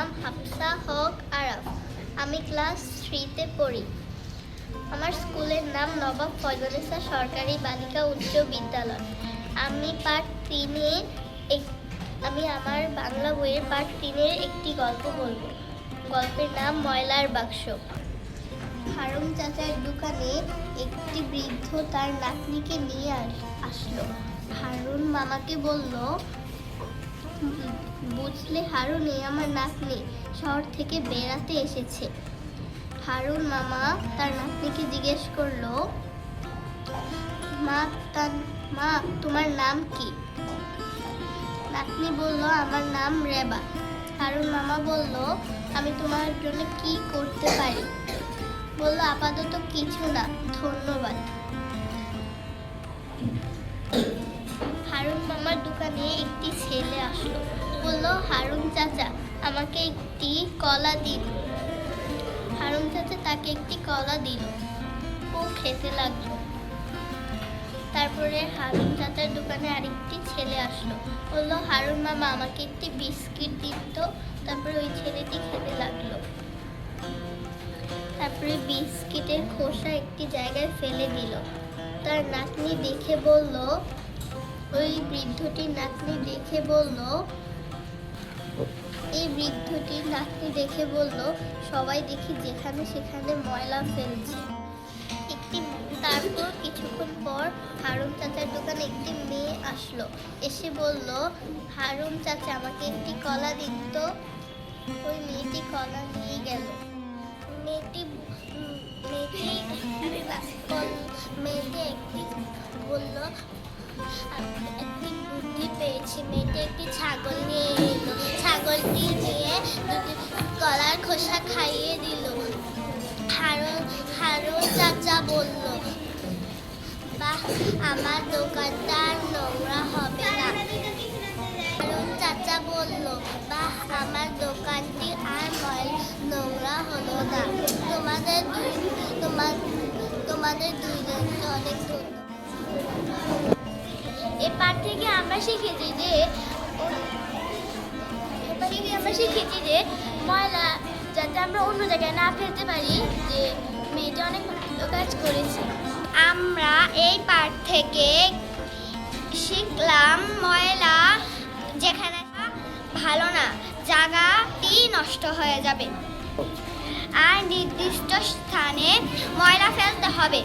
নাম হাফসা হক আরাফ। আমি ক্লাস 3-তে পড়ি। আমার স্কুলের নাম নবাব ফয়জুন্নেসা সরকারি বালিকা উচ্চ বিদ্যালয়। আমি আমার বাংলা বইয়ের পার্ট 3-এর একটি গল্প বলবো। গল্পের নাম ময়লার বাক্স। হারুন চাচার দোকানে একটি বৃদ্ধ তার নাতনিকে নিয়ে আসলো। হারুন মামাকে বলল, বুঝলে হারুন, আমার নাতনি শহর থেকে বেড়াতে এসেছে। হারুন মামা তার নাতনিকে জিজ্ঞেস করলো, মা তোমার নাম কি? নাতনি বলল, আমার নাম রেবা। হারুন মামা বলল, আমি তোমার জন্য কি করতে পারি? বলল, আপাতত কিছু না, ধন্যবাদ। হারুন মামার দোকানে একটি ছেলে আসলো। বলল, হারুন চাচা, আমাকে একটি কলা দিন। হারুন চাচা তাকে একটি কলা দিল। ও খেতে লাগলো। তারপরে হারুন চাচার দোকানে আরেকটি ছেলে আসলো। বলল, হারুন মামা, আমাকে একটি বিস্কিট দিন তো। তারপরে ওই ছেলেটি খেতে লাগলো। তারপরে বিস্কিটের খোসা একটি জায়গায় ফেলে দিল। তার নাতনি দেখে বলল, ওই বৃদ্ধটির নাতনি দেখে বলল, সবাই দেখি যেখানে সেখানে ময়লা ফেলছে। তারপর কিছুক্ষণ পর হারুন চাচার দোকানে একটি মেয়ে আসলো। এসে বলল, হারুন চাচা, আমাকে একটি কলা দিন তো। ওই মেয়েটি কলা নিয়ে গেল। মেয়েটি বলল, একটি বুদ্ধি পেয়েছি। মেয়েটি একটি ছাগল নিয়ে এলো। ছাগলটি নিয়ে কলার খোসা খাইয়ে দিল। হারুন চাচা বলল, বাহ, আমার দোকানটা আর নোংরা হবে না। হারুন চাচা বলল, বাহ, আমার দোকানটি আর নোংরা হলো না। তোমাদের দুইজনকে অনেক ধন্যবাদ। এবার থেকে আমরা শিখেছি যে ময়লা যাতে আমরা অন্য জায়গায় না ফেলতে পারি, যে মেয়েটা অনেক ভালো কাজ করেছে। আমরা এই পাঠ থেকে শিখলাম, ময়লা যেখানে ভালো না, জায়গাটি নষ্ট হয়ে যাবে, আর নির্দিষ্ট স্থানে ময়লা ফেলতে হবে।